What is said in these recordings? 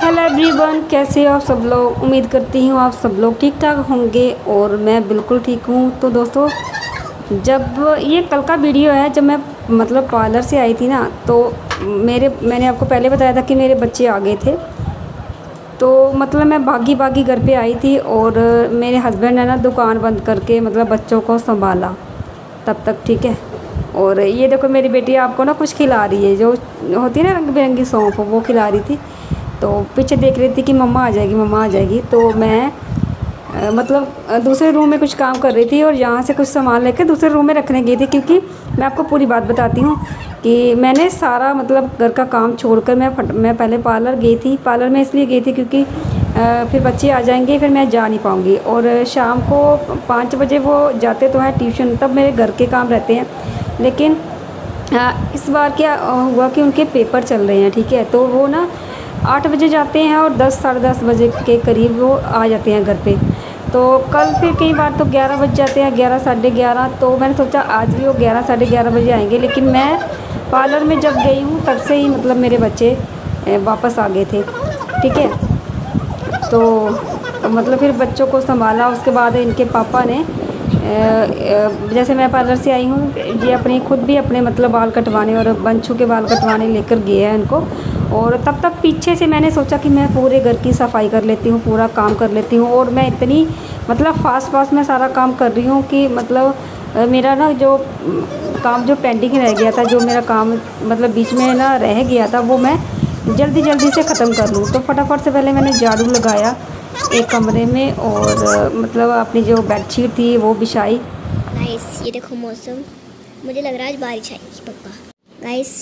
Hello everyone, कैसे हो आप सब लोग। उम्मीद करती हूँ आप सब लोग ठीक ठाक होंगे और मैं बिल्कुल ठीक हूँ। तो दोस्तों, जब ये कल का वीडियो है, जब मैं मतलब पार्लर से आई थी ना, तो मैंने आपको पहले बताया था कि मेरे बच्चे आ गए थे। तो मतलब मैं भागी भागी घर पे आई थी और मेरे हस्बैंड ने ना दुकान बंद करके मतलब बच्चों को संभाला तब तक, ठीक है। और ये देखो मेरी बेटी आपको ना कुछ खिला रही है, जो होती है ना रंग बिरंगी सौंफ, वो खिला रही थी। तो पीछे देख रही थी कि मम्मा आ जाएगी, मम्मा आ जाएगी। तो मैं दूसरे रूम में कुछ काम कर रही थी और यहाँ से कुछ सामान लेकर दूसरे रूम में रखने गई थी, क्योंकि मैं आपको पूरी बात बताती हूँ कि मैंने सारा मतलब घर का काम छोड़कर मैं पहले पार्लर गई थी। पार्लर में इसलिए गई थी क्योंकि फिर बच्चे आ जाएंगे, फिर मैं जा नहीं पाऊँगी। और शाम को 5 बजे वो जाते तो हैं ट्यूशन, तब मेरे घर के काम रहते हैं। लेकिन इस बार क्या हुआ कि उनके पेपर चल रहे हैं, ठीक है। तो वो ना 8 बजे जाते हैं और 10 साढ़े 10 बजे के करीब वो आ जाते हैं घर पे। तो कल फिर कई बार तो 11 बज जाते हैं, 11 साढ़े 11। तो मैंने सोचा आज भी वो 11 साढ़े 11 बजे आएंगे, लेकिन मैं पार्लर में जब गई हूँ तब से ही मतलब मेरे बच्चे वापस आ गए थे, ठीक है। तो मतलब फिर बच्चों को संभाला, उसके बाद इनके पापा ने जैसे मैं पार्लर से आई हूँ, ये अपने खुद भी अपने मतलब बाल कटवाने और बंचू के बाल कटवाने लेकर गए हैं इनको। और तब तक पीछे से मैंने सोचा कि मैं पूरे घर की सफाई कर लेती हूँ, पूरा काम कर लेती हूँ। और मैं इतनी मतलब फास्ट में सारा काम कर रही हूँ कि मतलब मेरा ना जो काम जो पेंडिंग रह गया था, जो मेरा काम मतलब बीच में ना रह गया था, वो मैं जल्दी जल्दी से ख़त्म कर लूँ। तो फटाफट से पहले मैंने झाड़ू लगाया एक कमरे में और मतलब अपनी जो बेडशीट थी वो बिछाई। गाइस ये देखो मौसम, मुझे लग रहा है आज बारिश आएगी पक्का। गाइस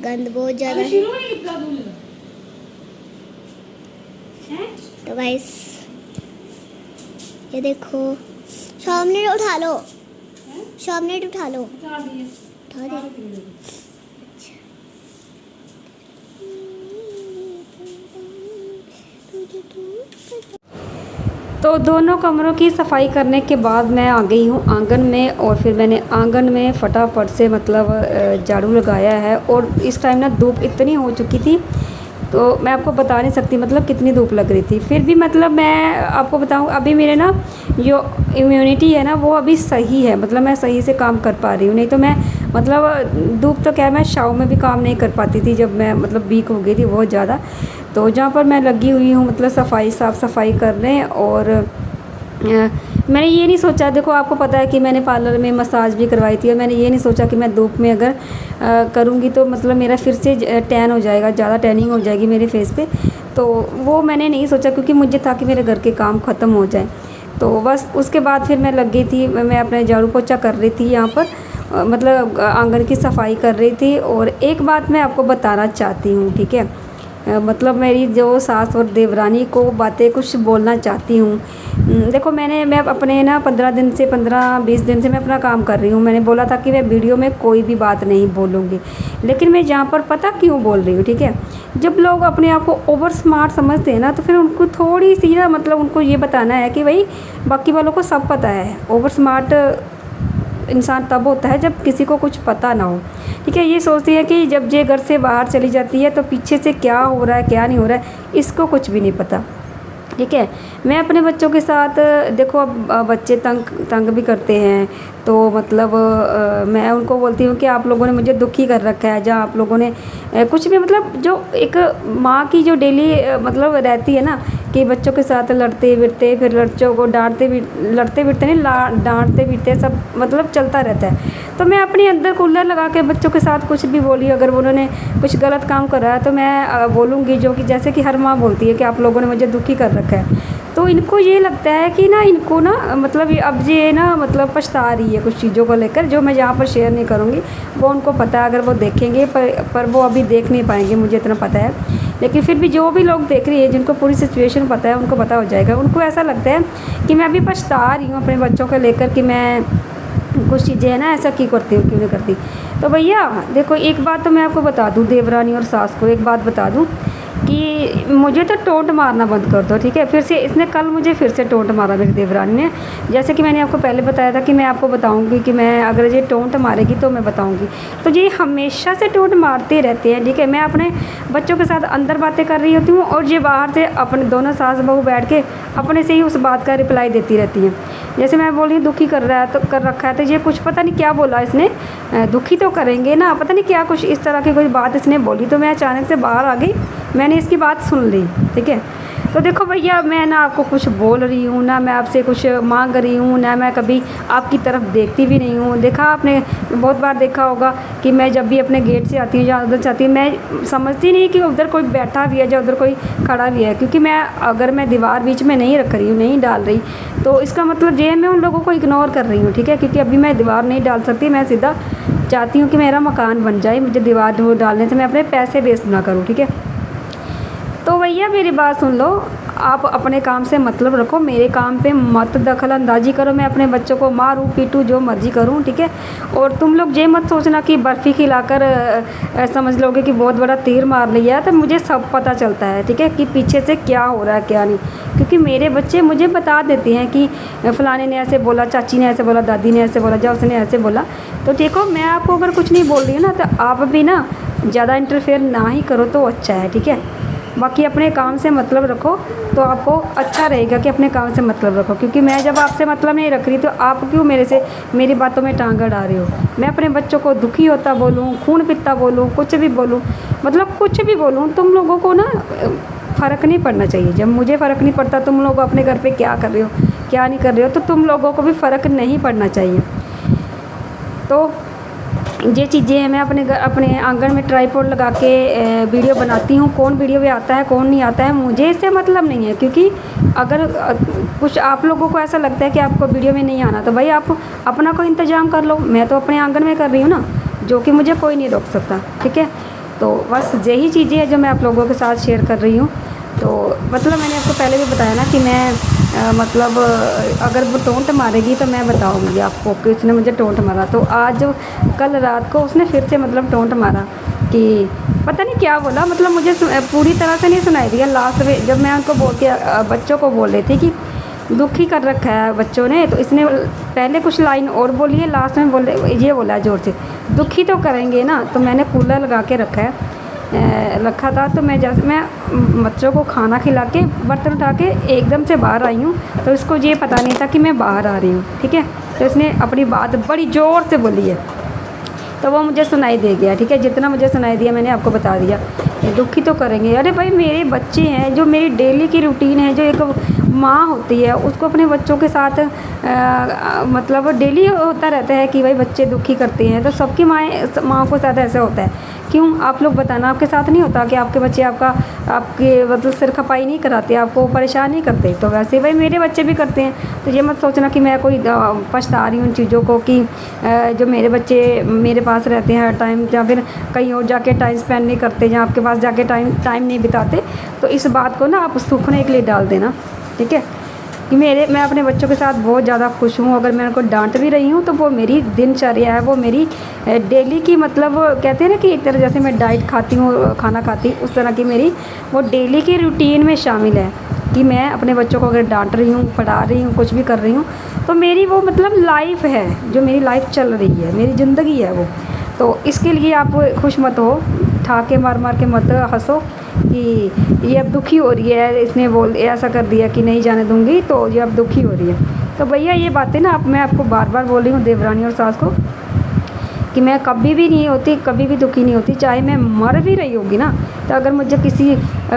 गंद बहुत ज़्यादा है। तो गाइस ये देखो, सामने उठा लो, सामने उठा लो, उठा दे। तो दोनों कमरों की सफाई करने के बाद मैं आ गई हूँ आंगन में, और फिर मैंने आंगन में फटाफट से मतलब झाड़ू लगाया है। और इस टाइम ना धूप इतनी हो चुकी थी, तो मैं आपको बता नहीं सकती मतलब कितनी धूप लग रही थी। फिर भी मतलब मैं आपको बताऊँ, अभी मेरे ना जो इम्यूनिटी है ना वो अभी सही है, मतलब मैं सही से काम कर पा रही हूँ। नहीं तो मैं मतलब धूप तो क्या, मैं शाव में भी काम नहीं कर पाती थी जब मैं मतलब वीक हो गई थी बहुत ज़्यादा। तो जहाँ पर मैं लगी हुई हूँ मतलब साफ़ सफाई करने। और मैंने ये नहीं सोचा, देखो आपको पता है कि मैंने पार्लर में मसाज भी करवाई थी, और मैंने ये नहीं सोचा कि मैं धूप में अगर करूँगी तो मतलब मेरा फिर से टैन हो जाएगा, ज़्यादा टैनिंग हो जाएगी मेरे फेस पे। तो वो मैंने नहीं सोचा, क्योंकि मुझे था कि मेरे घर के काम ख़त्म हो जाए। तो बस उसके बाद फिर मैं लग गई थी, मैं अपने झाड़ू पोछा कर रही थी यहाँ पर, मतलब आंगन की सफाई कर रही थी। और एक बात मैं आपको बताना चाहती हूँ, ठीक है। मतलब मेरी जो सास और देवरानी को बातें कुछ बोलना चाहती हूँ। देखो मैं अपने ना 15-20 दिन से मैं अपना काम कर रही हूँ। मैंने बोला था कि मैं वीडियो में कोई भी बात नहीं बोलूँगी, लेकिन मैं जहाँ पर पता क्यों बोल रही हूँ, ठीक है। जब लोग अपने आप को ओवर स्मार्ट समझते हैं ना, तो फिर उनको थोड़ी सी ना मतलब उनको ये बताना है कि भाई बाकी वालों को सब पता है। ओवर स्मार्ट इंसान तब होता है जब किसी को कुछ पता ना हो, ठीक है। ये सोचती है कि जब ये घर से बाहर चली जाती है तो पीछे से क्या हो रहा है क्या नहीं हो रहा है इसको कुछ भी नहीं पता, ठीक है। मैं अपने बच्चों के साथ देखो, अब बच्चे तंग भी करते हैं, तो मतलब मैं उनको बोलती हूँ कि आप लोगों ने मुझे दुखी कर रखा है। जहाँ आप लोगों ने कुछ भी मतलब जो एक माँ की जो डेली मतलब रहती है ना, कि बच्चों के साथ लड़ते भिड़ते, फिर बच्चों को लड़ते भिड़ते नहीं, डांटते भिड़ते, सब मतलब चलता रहता है। तो मैं अपने अंदर कूलर लगा के बच्चों के साथ कुछ भी बोली, अगर उन्होंने कुछ गलत काम करा है तो मैं बोलूँगी, जो कि जैसे कि हर माँ बोलती है कि आप लोगों ने मुझे दुखी कर रखा है। तो इनको ये लगता है कि ना इनको ना मतलब अब ये ना मतलब पछता रही है कुछ चीज़ों को लेकर, जो मैं यहाँ पर शेयर नहीं करूँगी। वो उनको पता है, अगर वो देखेंगे, पर वो अभी देख नहीं पाएंगे, मुझे इतना पता है। लेकिन फिर भी जो भी लोग देख रही है, जिनको पूरी सिचुएशन पता है, उनको पता हो जाएगा। उनको ऐसा लगता है कि मैं अभी पछता रही हूँ अपने बच्चों को लेकर, कि मैं कुछ चीज़ें हैं ना ऐसा क्यों करती हूँ, क्यों नहीं करती। तो भैया देखो, एक बात तो मैं आपको बता दूँ, देवरानी और सास को एक बात बता दूँ कि मुझे तो टोंट मारना बंद कर दो, ठीक है। फिर से इसने कल मुझे फिर से टोंट मारा मेरी देवरानी ने। जैसे कि मैंने आपको पहले बताया था कि मैं आपको बताऊंगी कि मैं अगर ये टोंट मारेगी तो मैं बताऊंगी। तो ये हमेशा से टोंट मारते रहते हैं, ठीक है। मैं अपने बच्चों के साथ अंदर बातें कर रही होती हूँ और ये बाहर से अपने दोनों सास बहू बैठ के अपने से ही उस बात का रिप्लाई देती रहती हैं। जैसे मैं बोली दुखी कर रहा है तो कर रखा है, तो ये कुछ पता नहीं क्या बोला इसने, दुखी तो करेंगे ना, पता नहीं क्या कुछ इस तरह की कोई बात इसने बोली। तो मैं अचानक से बाहर आ गई, मैंने इसकी बात सुन ली, ठीक है। तो देखो भैया, मैं ना आपको कुछ बोल रही हूँ, ना मैं आपसे कुछ मांग रही हूँ, ना मैं कभी आपकी तरफ देखती भी नहीं हूँ। देखा आपने बहुत बार देखा होगा कि मैं जब भी अपने गेट से आती हूँ या उधर से आती हूँ, मैं समझती नहीं कि उधर कोई बैठा भी है या उधर कोई खड़ा भी है, क्योंकि मैं अगर मैं दीवार बीच में नहीं रख रही हूँ, नहीं डाल रही, तो इसका मतलब ये है मैं उन लोगों को इग्नोर कर रही हूँ, ठीक है। क्योंकि अभी मैं दीवार नहीं डाल सकती, मैं सीधा चाहती हूँ कि मेरा मकान बन जाए, मुझे दीवार डालने से मैं अपने पैसे वेस्ट ना करूँ, ठीक है। तो भैया मेरी बात सुन लो, आप अपने काम से मतलब रखो, मेरे काम पे मत दखल अंदाजी करो। मैं अपने बच्चों को मारूं पीटूं जो मर्जी करूं, ठीक है। और तुम लोग ये मत सोचना कि बर्फ़ी खिलाकर समझ लोगे कि बहुत बड़ा तीर मार लिया। तो मुझे सब पता चलता है, ठीक है, कि पीछे से क्या हो रहा है क्या नहीं, क्योंकि मेरे बच्चे मुझे बता देते हैं कि फ़लाने ने ऐसे बोला, चाची ने ऐसे बोला, दादी ने ऐसे बोला, या उसने ऐसे बोला। तो देखो, मैं आपको अगर कुछ नहीं बोल रही हूँ ना, तो आप भी ना ज़्यादा इंटरफेयर ना ही करो तो अच्छा है, ठीक है। बाकी अपने काम से मतलब रखो तो आपको अच्छा रहेगा कि अपने काम से मतलब रखो, क्योंकि मैं जब आपसे मतलब नहीं रख रही तो आप क्यों मेरी बातों में टांग अड़ा रहे हो। मैं अपने बच्चों को दुखी होता बोलूँ, खून पीता बोलूँ, कुछ भी बोलूँ, मतलब कुछ भी बोलूँ, तुम लोगों को ना फ़र्क नहीं पड़ना चाहिए। जब मुझे फ़र्क नहीं पड़ता तुम लोग अपने घर पर क्या कर रहे हो क्या नहीं कर रहे हो, तो तुम लोगों को भी फ़र्क नहीं पड़ना चाहिए। तो ये चीज़ें हैं, मैं अपने आंगन में ट्राईपॉड लगा के वीडियो बनाती हूँ। कौन वीडियो में आता है कौन नहीं आता है मुझे इससे मतलब नहीं है, क्योंकि अगर कुछ आप लोगों को ऐसा लगता है कि आपको वीडियो में नहीं आना, तो भाई आप अपना कोई इंतज़ाम कर लो। मैं तो अपने आंगन में कर रही हूँ ना, जो कि मुझे कोई नहीं रोक सकता, ठीक है। तो बस यही चीज़ें हैं जो मैं आप लोगों के साथ शेयर कर रही हूँ। तो मतलब मैंने आपको पहले भी बताया ना कि मैं मतलब अगर वो टोंट मारेगी तो मैं बताऊंगी आपको कि उसने मुझे टोंट मारा। तो आज कल रात को उसने फिर से मतलब टोंट मारा कि पता नहीं क्या बोला, मतलब मुझे पूरी तरह से नहीं सुनाई दिया। लास्ट में जब मैं उनको बोल के बच्चों को बोल रही थी कि दुखी कर रखा है बच्चों ने, तो इसने पहले कुछ लाइन और बोली है, लास्ट में ये बोला ज़ोर से, दुखी तो करेंगे ना। तो मैंने कूलर लगा के रखा था, तो मैं बच्चों को खाना खिला के बर्तन उठा के एकदम से बाहर आई हूँ, तो इसको ये पता नहीं था कि मैं बाहर आ रही हूँ, ठीक है। तो इसने अपनी बात बड़ी ज़ोर से बोली है, तो वो मुझे सुनाई दे गया, ठीक है। जितना मुझे सुनाई दिया मैंने आपको बता दिया। दुखी तो करेंगे, अरे भाई मेरे बच्चे हैं, जो मेरी डेली की रूटीन है, जो एक माँ होती है उसको अपने बच्चों के साथ मतलब डेली होता रहता है कि भाई बच्चे दुखी करते हैं, तो सबकी माँ को साथ ऐसा होता है। क्यों आप लोग बताना, आपके साथ नहीं होता कि आपके बच्चे आपके मतलब सिर खपाई नहीं कराते, आपको परेशान नहीं करते? तो वैसे भाई मेरे बच्चे भी करते हैं। तो ये मत सोचना कि मैं कोई पछता रही हूँ उन चीज़ों को कि जो मेरे बच्चे मेरे पास रहते हैं हर टाइम, या फिर कहीं और जाके टाइम स्पेंड नहीं करते, या आपके पास जाके टाइम नहीं बिताते। तो इस बात को ना आप सूखने के लिए डाल देना, ठीक है। कि मैं अपने बच्चों के साथ बहुत ज़्यादा खुश हूँ। अगर मैं उनको डांट भी रही हूँ तो वो मेरी दिनचर्या है, वो मेरी डेली की, मतलब कहते हैं ना कि एक तरह जैसे मैं डाइट खाती हूँ, खाना खाती, उस तरह की मेरी वो डेली की रूटीन में शामिल है कि मैं अपने बच्चों को अगर डांट रही हूँ, पढ़ा रही हूँ, कुछ भी कर रही हूँ, तो मेरी वो मतलब लाइफ है, जो मेरी लाइफ चल रही है, मेरी ज़िंदगी है वो। तो इसके लिए आप खुश मत हो, ठाके मार के मत हंसो कि ये अब दुखी हो रही है, इसने ऐसा कर दिया कि नहीं जाने दूंगी, तो ये अब दुखी हो रही है। तो भैया ये बातें ना मैं आपको बार बार बोल रही हूँ, देवरानी और सास को, कि मैं कभी भी नहीं होती, कभी भी दुखी नहीं होती, चाहे मैं मर भी रही होगी ना। तो अगर मुझे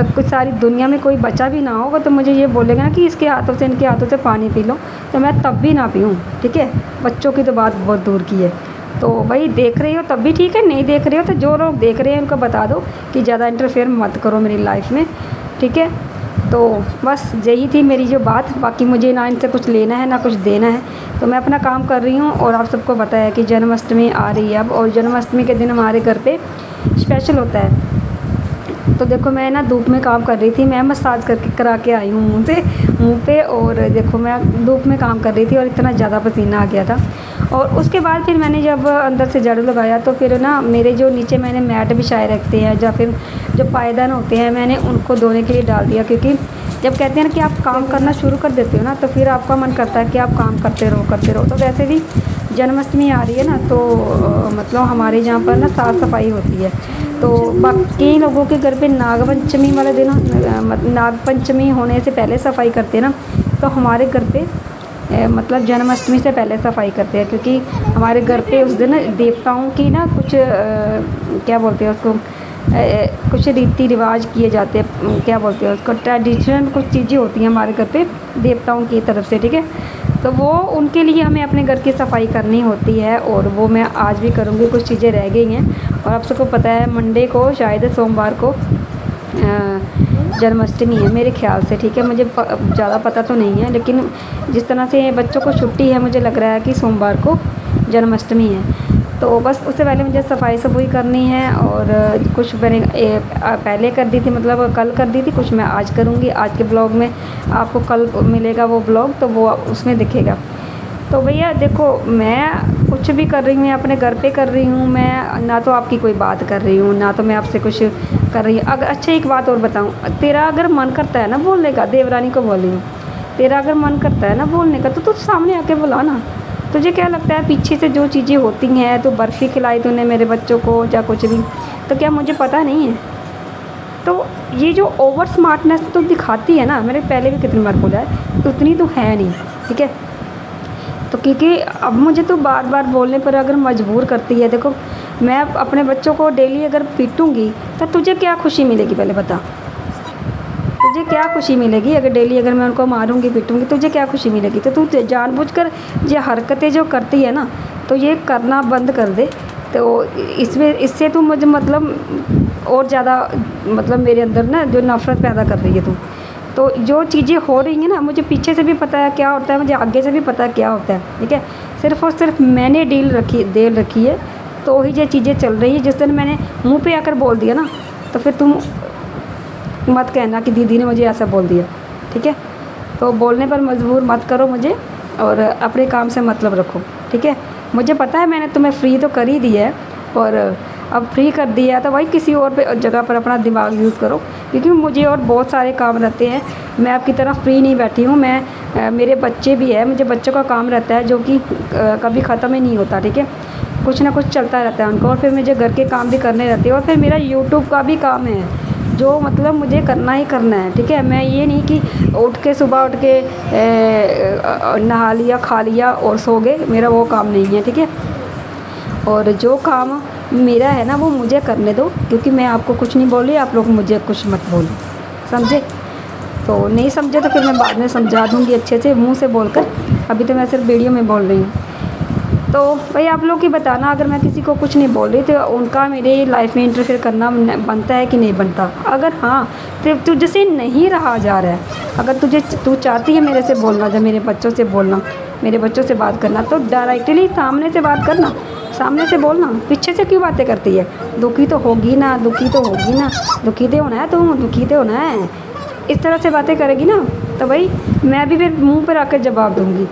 कुछ सारी दुनिया में कोई बचा भी ना होगा तो मुझे ये बोलेगा ना कि इसके हाथों से इनके हाथों से पानी पी लो, तो मैं तब भी ना पीऊँ, ठीक है। बच्चों की तो बात बहुत दूर की है। तो भाई देख रही हो तब भी ठीक है, नहीं देख रहे हो तो जो लोग देख रहे हैं उनको बता दो कि ज़्यादा इंटरफेयर मत करो मेरी लाइफ में, ठीक है। तो बस यही थी मेरी जो बात, बाकी मुझे ना इनसे कुछ लेना है ना कुछ देना है। तो मैं अपना काम कर रही हूँ। और आप सबको पता है कि जन्माष्टमी आ रही है अब, और जन्माष्टमी के दिन हमारे घर पे स्पेशल होता है। तो देखो मैं ना धूप में काम कर रही थी, मैं मसाज करा के आई हूँ मुँह पे, और देखो मैं धूप में काम कर रही थी और इतना ज़्यादा पसीना आ गया था। और उसके बाद फिर मैंने जब अंदर से झाड़ू लगाया तो फिर ना मेरे जो नीचे मैंने मैट बिछाए रखते हैं या फिर जो पायदान होते हैं मैंने उनको धोने के लिए डाल दिया, क्योंकि जब कहते हैं ना कि आप काम करना शुरू कर देते हो ना तो फिर आपका मन करता है कि आप काम करते रहो। तो वैसे भी जन्माष्टमी आ रही है ना, तो मतलब हमारे यहाँ पर ना साफ़ सफाई होती है। तो बाकी लोगों के घर पे नागपंचमी वाले दिन नागपंचमी होने से पहले सफाई करते हैं ना, तो हमारे घर पे मतलब जन्माष्टमी से पहले सफाई करते हैं, क्योंकि हमारे घर पे उस दिन देवताओं की ना कुछ क्या बोलते हैं उसको, कुछ रीति रिवाज किए जाते हैं, क्या बोलते हैं उसको, ट्रेडिशनल कुछ चीज़ें होती हैं हमारे घर पे देवताओं की तरफ से, ठीक है। तो वो उनके लिए हमें अपने घर की सफाई करनी होती है और वो मैं आज भी करूँगी। कुछ चीज़ें रह गई हैं और आप सबको पता है मंडे को शायद सोमवार को जन्माष्टमी है मेरे ख्याल से, ठीक है। मुझे ज़्यादा पता तो नहीं है, लेकिन जिस तरह से बच्चों को छुट्टी है मुझे लग रहा है कि सोमवार को जन्माष्टमी है। तो बस उससे पहले मुझे सफाई करनी है और कुछ मैंने पहले कर दी थी, मतलब कल कर दी थी, कुछ मैं आज करूँगी। आज के ब्लॉग में आपको कल मिलेगा वो ब्लॉग, तो वो उसमें दिखेगा। तो भैया देखो, मैं कुछ भी कर रही हूँ, अपने घर पे कर रही हूँ, मैं ना तो आपकी कोई बात कर रही हूँ ना तो मैं आपसे कुछ कर रही हूँ। अगर अच्छा एक बात और बताऊँ, तेरा अगर मन करता है ना बोलने का, देवरानी को बोल रही हूँ, तेरा अगर मन करता है ना बोलने का तो तू सामने आके बुला ना। तुझे क्या लगता है पीछे से जो चीज़ें होती हैं, तो बर्फ़ी खिलाई तूने मेरे बच्चों को या कुछ भी, तो क्या मुझे पता नहीं है? तो ये जो ओवर स्मार्टनेस तो दिखाती है ना, मैंने पहले भी कितनी बार बोला है, उतनी तो है नहीं, ठीक है। तो क्योंकि अब मुझे तो बार बार बोलने पर अगर मजबूर करती है। देखो मैं अपने बच्चों को डेली अगर पीटूँगी तो तुझे क्या खुशी मिलेगी, पहले बता। तुझे क्या खुशी मिलेगी अगर डेली अगर मैं उनको मारूंगी पीटूंगी, तुझे क्या खुशी मिलेगी? तो तू जानबूझकर ये हरकतें जो करती है ना, तो ये करना बंद कर दे। तो इससे तू मुझे मतलब और ज़्यादा मतलब मेरे अंदर ना जो नफ़रत पैदा कर रही है तू। तो जो चीज़ें हो रही हैं ना, मुझे पीछे से भी पता है क्या होता है, मुझे आगे से भी पता है क्या होता है, ठीक है। सिर्फ़ और सिर्फ मैंने देल रखी है तो ही ये चीज़ें चल रही है। जिस दिन मैंने मुँह पे आकर बोल दिया ना, तो फिर तुम मत कहना कि दीदी ने मुझे ऐसा बोल दिया, ठीक है। तो बोलने पर मजबूर मत करो मुझे और अपने काम से मतलब रखो, ठीक है। मुझे पता है मैंने तुम्हें फ्री तो कर ही दिया है, और अब फ्री कर दिया है तो भाई किसी और जगह पर अपना दिमाग यूज़ करो, क्योंकि मुझे और बहुत सारे काम रहते हैं। मैं आपकी तरह फ्री नहीं बैठी हूँ, मैं मेरे बच्चे भी हैं, मुझे बच्चों का काम रहता है जो कि कभी ख़त्म ही नहीं होता, ठीक है। कुछ ना कुछ चलता रहता है उनको, और फिर मुझे घर के काम भी करने रहते हैं, और फिर मेरा यूट्यूब का भी काम है जो मतलब मुझे करना ही करना है, ठीक है। मैं ये नहीं कि उठ के सुबह उठ के नहा लिया खा लिया और सो गए, मेरा वो काम नहीं है, ठीक है। और जो काम मेरा है ना वो मुझे करने दो, क्योंकि मैं आपको कुछ नहीं बोल रही, आप लोग मुझे कुछ मत बोलो, समझे? तो नहीं समझे तो फिर मैं बाद में समझा दूँगी अच्छे से मुँह से बोलकर, अभी तो मैं सिर्फ वीडियो में बोल रही हूँ। तो भाई आप लोग ही बताना, अगर मैं किसी को कुछ नहीं बोल रही तो उनका मेरे लाइफ में इंटरफेयर करना बनता है कि नहीं बनता? अगर हाँ तो तुझसे नहीं रहा जा रहा है, अगर तू चाहती है मेरे से बोलना, जब मेरे बच्चों से बोलना, मेरे बच्चों से बात करना, तो डायरेक्टली सामने से बात करना, सामने से बोलना। पीछे से क्यों बातें करती है? दुखी तो होगी ना, दुखी तो होना है, तुम दुखी तो होना है। इस तरह से बातें करेगी ना तो भाई मैं भी फिर मुँह पर आकर जवाब दूँगी।